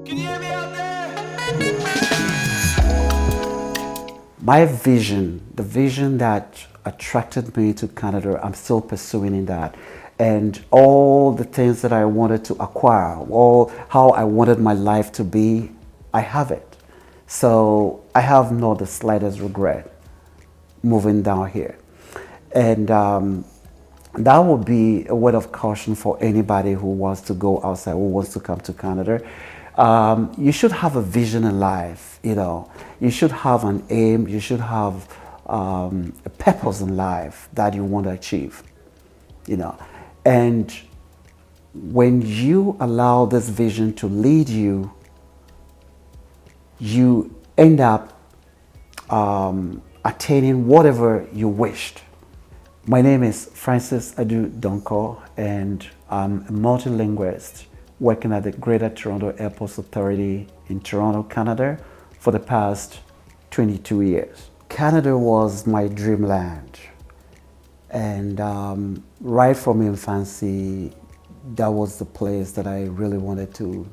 Can you hear me out there? My vision, the vision that attracted me to Canada, I'm still pursuing in that. And all the things that I wanted to acquire, all how I wanted my life to be, I have it. So I have not the slightest regret moving down here. And that would be a word of caution for anybody who wants to go outside, who wants to come to Canada. You should have a vision in life, you know. You should have an aim, you should have a purpose in life that you want to achieve, you know. And when you allow this vision to lead you, you end up attaining whatever you wished. My name is Francis Adu Donko, and I'm a multilingualist working at the Greater Toronto Airports Authority in Toronto, Canada for the past 22 years. Canada was my dreamland, and right from infancy, that was the place that I really wanted to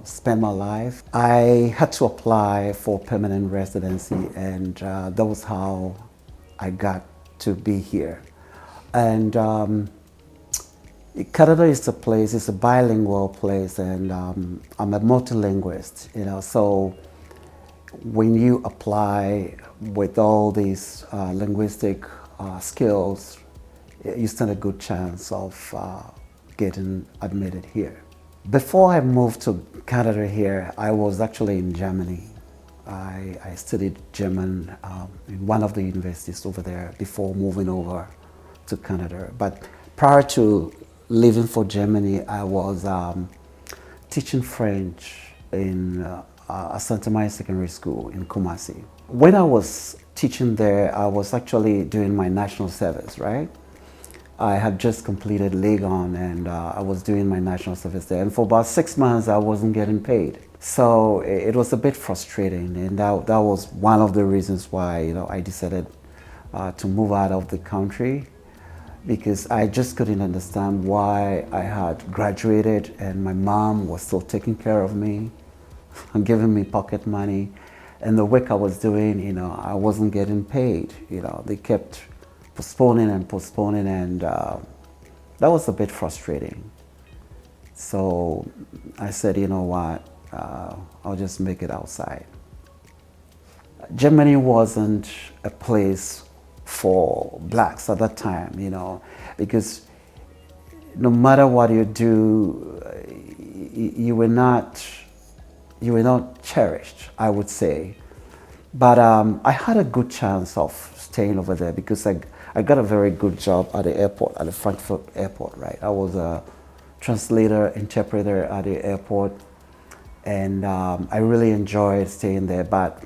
spend my life. I had to apply for permanent residency, and that was how I got to be here. And Canada is a place, it's a bilingual place, and I'm a multilingualist, you know, so when you apply with all these linguistic skills, you stand a good chance of getting admitted here. Before I moved to Canada here, I was actually in Germany. I studied German in one of the universities over there before moving over to Canada. But prior to leaving for Germany, I was teaching French in Santa Maria Secondary School in Kumasi. When I was teaching there, I was actually doing my national service, right? I had just completed Legon, and I was doing my national service there. And for about 6 months, I wasn't getting paid. So it was a bit frustrating, and that was one of the reasons why, you know, I decided to move out of the country, because I just couldn't understand why I had graduated and my mom was still taking care of me and giving me pocket money, and the work I was doing, you know, I wasn't getting paid. You know, they kept postponing and postponing, and that was a bit frustrating. So I said, you know what, I'll just make it outside. Germany wasn't a place for blacks at that time, you know, because no matter what you do, you were not cherished, I would say. But I had a good chance of staying over there because I got a very good job at the airport, at the Frankfurt airport, right? I was a translator, interpreter at the airport, and I really enjoyed staying there. But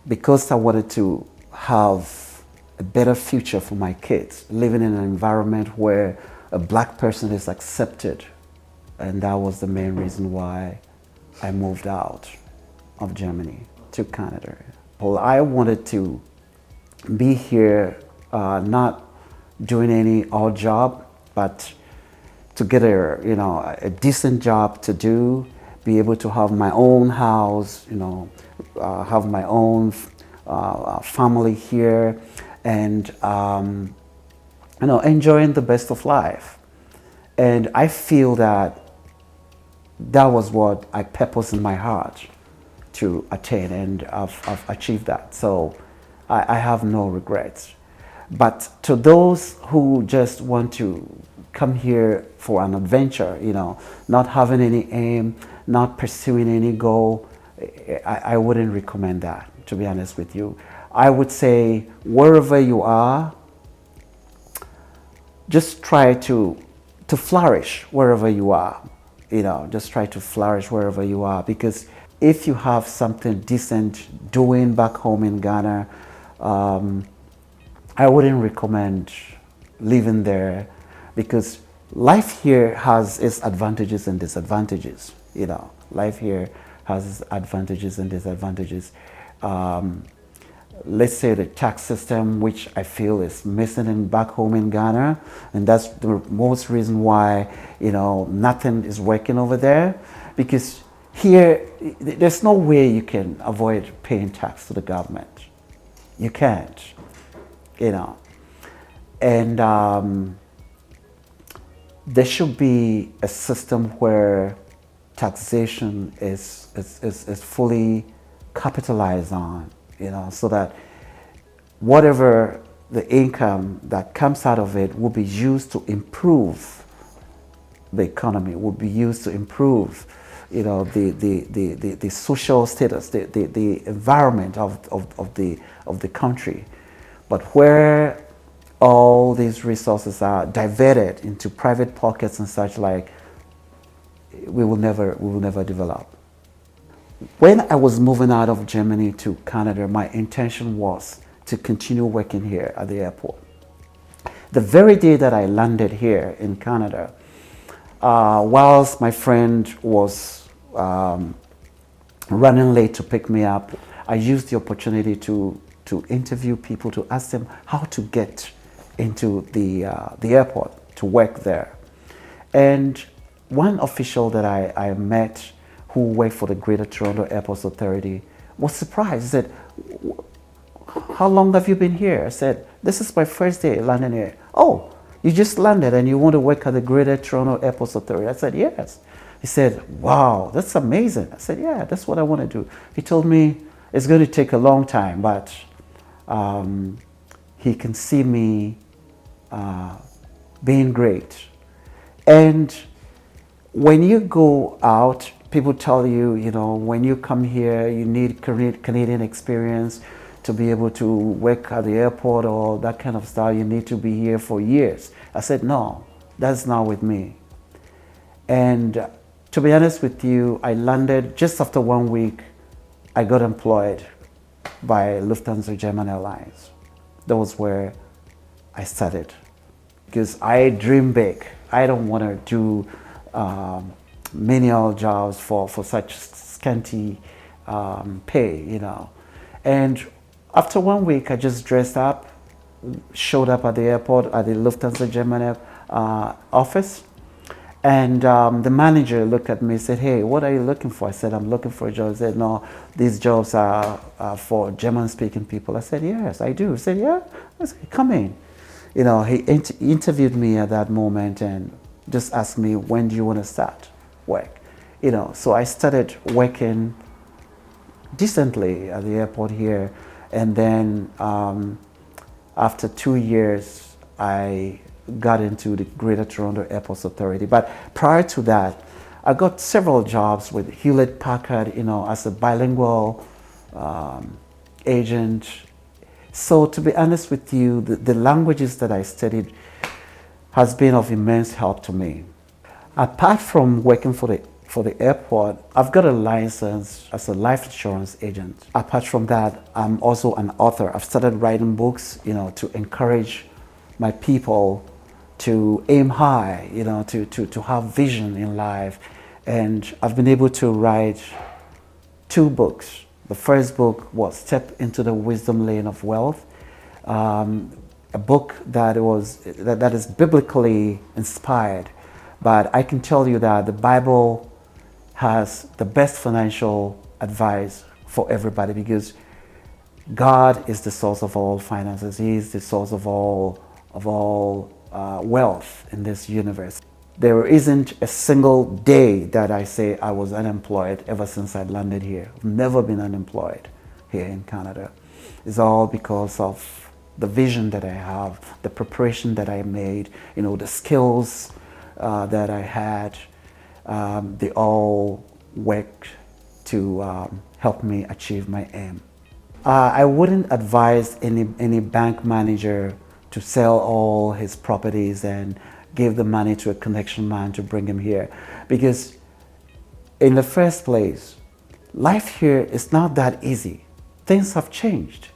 because I wanted to have a better future for my kids, living in an environment where a black person is accepted, and that was the main reason why I moved out of Germany to Canada. Well, I wanted to be here, not doing any odd job, but to get a decent job to do, be able to have my own house, you know, have my own family here, and you know, enjoying the best of life. And I feel that that was what I purposed in my heart to attain, and I've achieved that. So I have no regrets. But to those who just want to come here for an adventure, you know, not having any aim, not pursuing any goal, I wouldn't recommend that, to be honest with you. I would say wherever you are, just try to flourish wherever you are. You know, just try to flourish wherever you are, because if you have something decent doing back home in Ghana, I wouldn't recommend living there, because life here has its advantages and disadvantages. You know, life here has its advantages and disadvantages. Let's say the tax system, which I feel is missing in back home in Ghana, and that's the most reason why, you know, nothing is working over there, because Here, there's no way you can avoid paying tax to the government. You can't, you know. And there should be a system where taxation is fully capitalized on, you know, so that whatever the income that comes out of it will be used to improve the economy, will be used to improve, you know, the social status, the environment of the country. But where all these resources are diverted into private pockets and such like, we will never develop. When I was moving out of Germany to Canada, my intention was to continue working here at the airport. The very day that I landed here in Canada, whilst my friend was running late to pick me up, I used the opportunity to interview people, to ask them how to get into the airport to work there. And one official that I met who worked for the Greater Toronto Airports Authority was surprised. He said, "How long have you been here?" I said, "This is my first day landing here." "Oh, you just landed and you want to work at the Greater Toronto Airports Authority?" I said, "Yes." He said, "Wow, that's amazing." I said, "Yeah, that's what I want to do." He told me it's going to take a long time, but he can see me being great. And when you go out, people tell you, you know, when you come here, you need Canadian experience to be able to work at the airport or that kind of stuff. You need to be here for years. I said, no, that's not with me. And to be honest with you, I landed just after 1 week. I got employed by Lufthansa German Airlines. That was where I started, because I dream big. I don't want to do menial jobs for such scanty pay, you know. And after 1 week, I just dressed up, showed up at the airport at the Lufthansa German office, and the manager looked at me and said, "Hey, what are you looking for?" I said, "I'm looking for a job." He said, "No, these jobs are for German-speaking people." I said, "Yes, I do." He said, "Yeah?" I said, "Come in." You know, he interviewed me at that moment and just asked me, "When do you want to start work?" You know, so I started working decently at the airport here, and then after 2 years, I got into the Greater Toronto Airports Authority. But prior to that, I got several jobs with Hewlett-Packard, you know, as a bilingual agent. So to be honest with you, the languages that I studied has been of immense help to me. Apart from working for the airport, I've got a license as a life insurance agent. Apart from that, I'm also an author. I've started writing books, you know, to encourage my people to aim high, you know, to have vision in life. And I've been able to write 2 books. The first book was Step into the Wisdom Lane of Wealth, a book that is biblically inspired. But I can tell you that the Bible has the best financial advice for everybody, because God is the source of all finances. He is the source of all wealth in this universe. There isn't a single day that I say I was unemployed ever since I landed here. I've never been unemployed here in Canada. It's all because of the vision that I have, the preparation that I made, you know, the skills that I had. They all worked to help me achieve my aim. I wouldn't advise any bank manager to sell all his properties and give the money to a connection man to bring him here, because in the first place, life here is not that easy. Things have changed.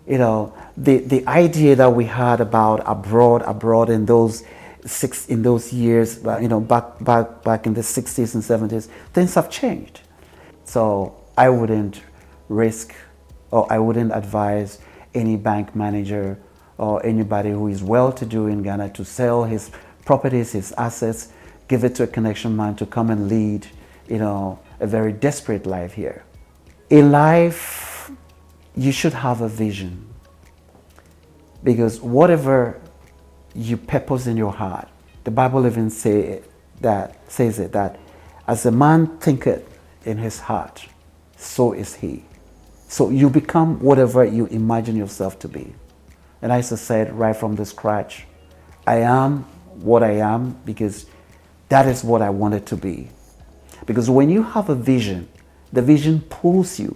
You know, the idea that we had about abroad in those years, you know, back in the 60s and 70s, things have changed. So I wouldn't risk, or I wouldn't advise any bank manager or anybody who is well-to-do in Ghana to sell his properties, his assets, give it to a connection man to come and lead, a very desperate life here. In life, you should have a vision, because whatever you purpose in your heart, the Bible even says it that as a man thinketh in his heart, so is he. So you become whatever you imagine yourself to be. And as I said right from the scratch, I am what I am because that is what I wanted to be. Because when you have a vision, the vision pulls you.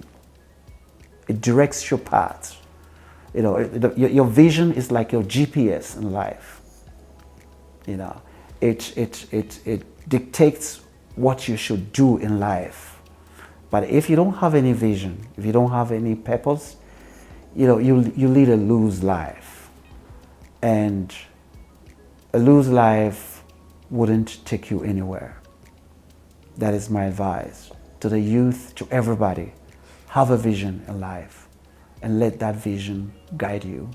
It directs your path. Your vision is like your GPS in life. It dictates what you should do in life. But if you don't have any vision, if you don't have any purpose, you lead a loose life. And a loose life wouldn't take you anywhere. That is my advice to the youth, to everybody. Have a vision in life and let that vision guide you.